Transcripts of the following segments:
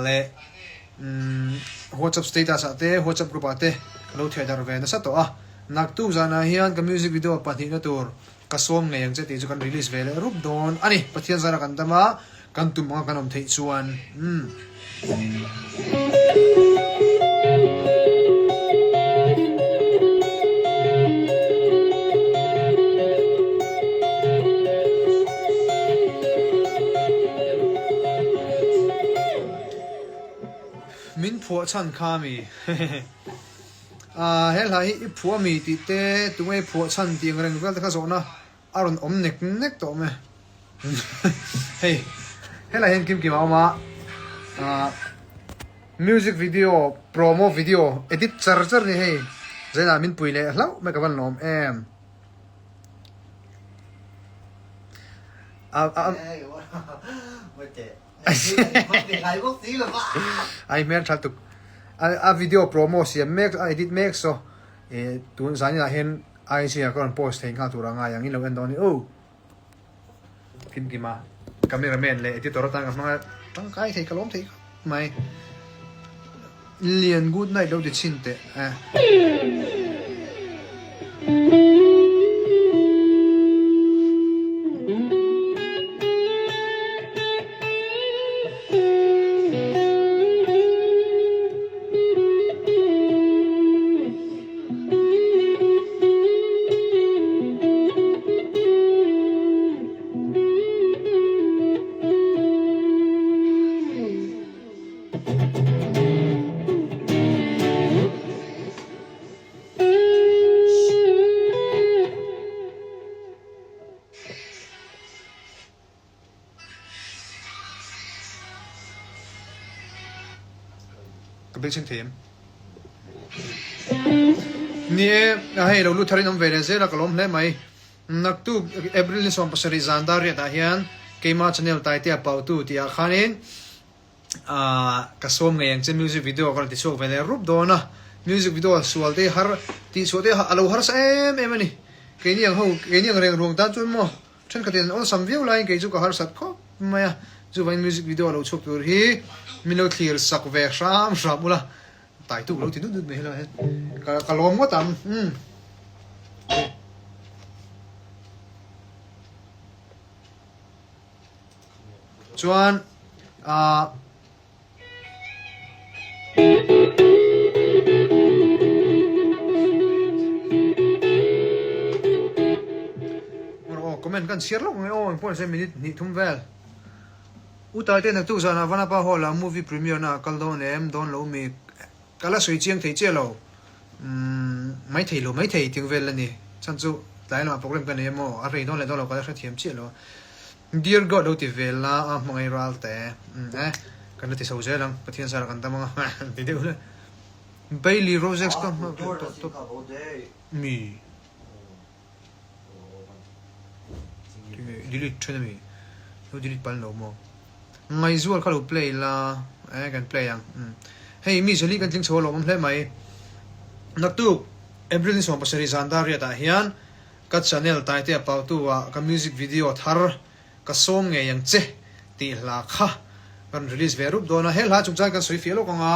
le WhatsApp status ate WhatsApp group ate lo thia dar ve na sa to a nak tu zana hian ka music video pathi na tur ka som nge yang che ti chu kan release ve le rup don ani pathian zara kan tama kan tu ma kanom thei chuan min phua chan kha mi hel hai i phua mi ti te tungai phua chan tiang reng vel ta kha zona aron om nek nek to me hey hela hen kim ki ma music video promo video edit char ni hey zena min puile hlau me ka van nom em ai mer thal tu a video promo si make edit make so tun zani la hen ai si a kon post theng kha tu ra nga yang in lo en doni o kim ki ma cameraman le editor ta nga ma tang kai thei kalom thei mai lian good night lo de chin te cái bên thêm nè hay lâu lúc thay năm về này là cái lom này mày nặc tu April ni som pasari zandar ya hian keima channel tai te pau tu tia khanin kasom ngai yang chen music video kan ti sok ve le rup dona music video sual te har ti so te alo har sa em ani ke ni yang ho ke ni yang reng rong ta chun mo chen ka ten on sam view line ke chu ka har sat kho maya chu vain music video lo chok tur hi mino clear sak ve sham ula tai tu lo ti du me la ka lom mo tam chuan comment kan share lo ngai o point 7 minute ni thum vel utai te nak tu sana vana pa hola movie premiere na kal don em don lo mi kala soi chiang thei che lo mai thei ting vel ani chan chu lai lo program kan emo a rei don le don lo ka thra thiam che lo dear god lo ti vel la a mangai ral te kan ti so je lang pathian sar kan ta manga ti de ule Bailey Rosex kan mi delete channel mi no delete pal no mo ngai zual khalu play la kan play yang hey mi joli kan ting cholo mam hle mai nak tu April ni som pasari zandar ya ta hian ka channel tai te pau tu wa ka music video thar ka song nge yang che ti la kha kan release ve rup dona hel ha chung chang kan soi fielo konga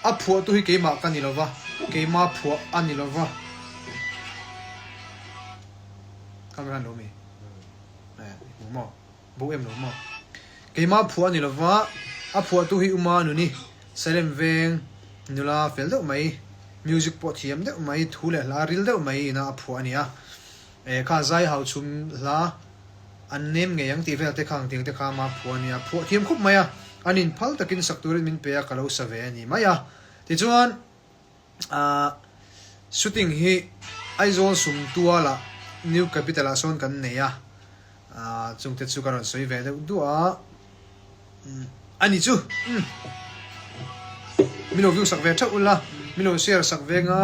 a phu tu hi ke ma kan ni lova ke ma phu ani lova kamera no mi mo bu em no mo ke ma phu ani lova a phu tu hi uma nu ni selem veng nula fel do mai music po thiam de mai thule la ril de mai na phu ania kha zai hau chum la an nem nge yang ti vel te khang ting te kha ma phu ania phu thiam khup maya anin phal takin sakturin min pe ka lo save ani maya ti chuan shooting hi aizol sum tuala new capital ason kan neya chung te chu karon soi ve de duwa ani chu mino view sak ve tha ula mino share sak ve nga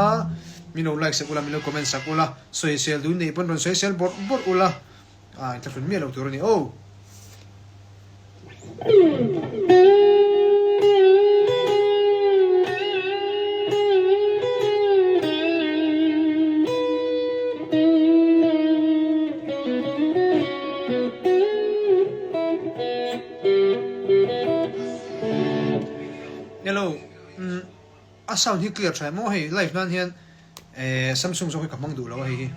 mino like sak ula mino comment sak ula social du nei pon ron social bot ula ta fun mi lo tur ni oh hello a sound hi clear thai mo hei live nan hian Samsung zo hi ka mang du lo hei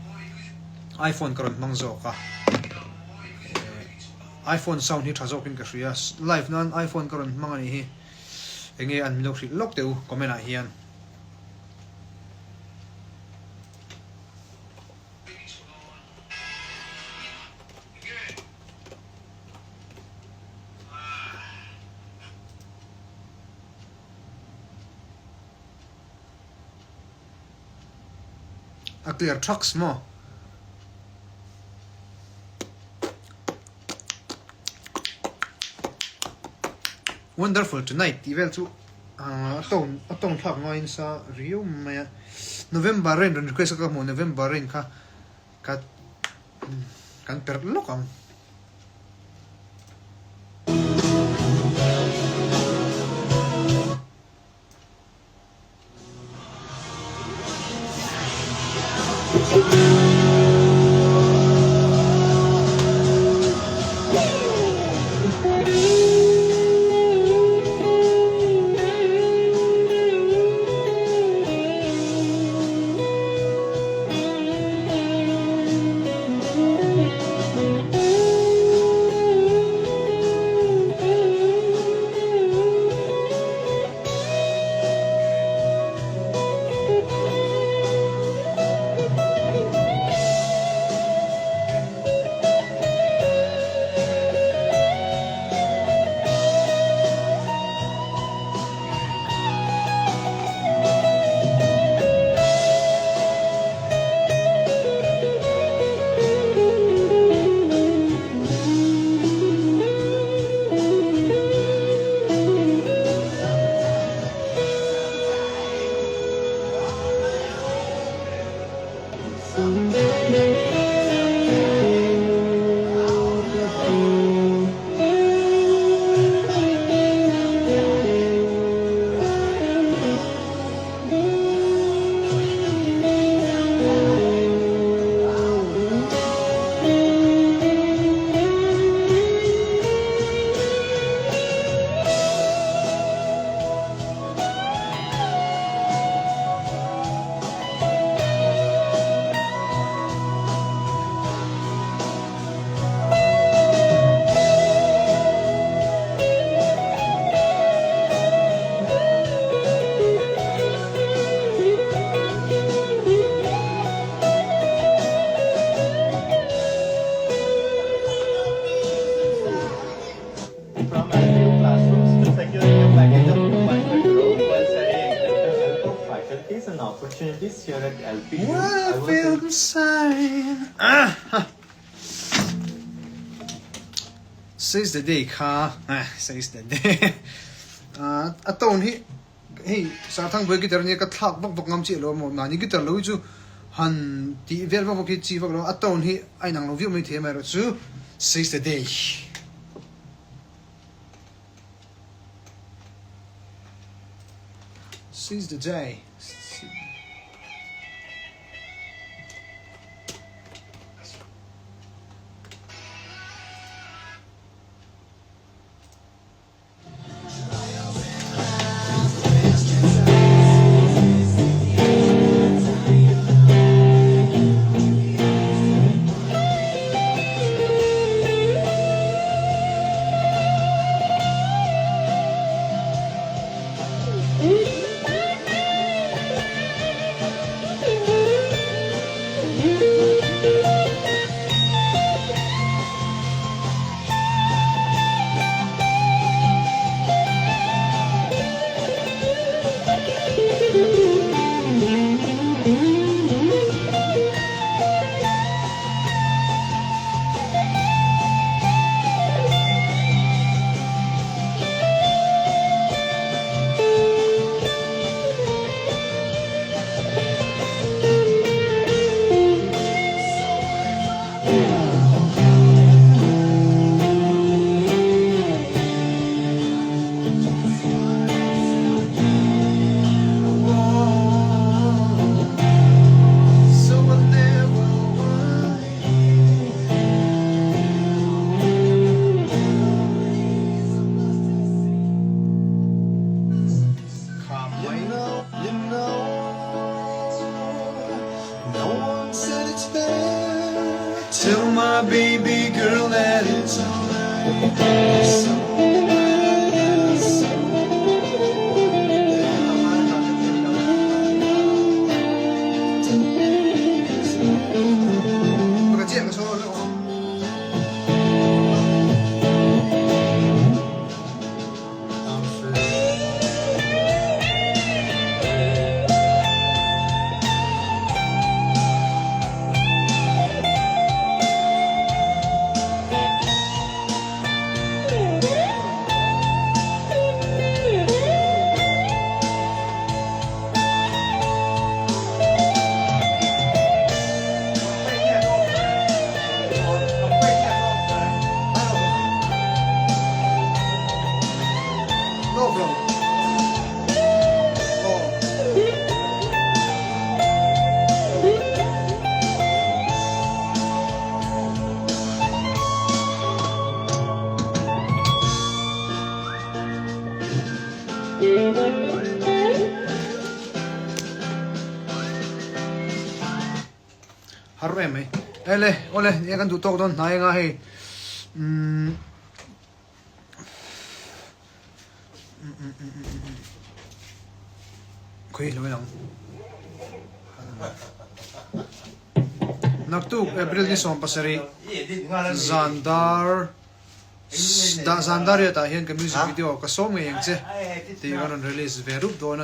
iPhone karon mang zo ka iPhone sound hi thazo pin ka ria live nan iPhone karon mang ani hi enge an milo hri lok teu comment a hian a clear trucks mo wonderful tonight tivel chu atong thak ngain sa riu ma November rain request ka mo November rain ka kan per lokam opportunities here at LPU. I feel the sign. Says the day ka. Says the day. Aton hi sa thang boy guitar ni ka thak bak bak ngam chi lo mo na ni guitar lo chu han ti vel bak ki chi bak lo aton hi ai nang lo view mai the mai ro chu says the day. Says the day. Cái chuyện cái số nữa không? No problem. Oh. Haru em ấy. Ele, ole, em kan tu tok don nai nga he. Khui lo lang. Naktuk April ni som pasari Zandar Zandar ya ta hian ka music video ka song yang che ti kan release ve rup do na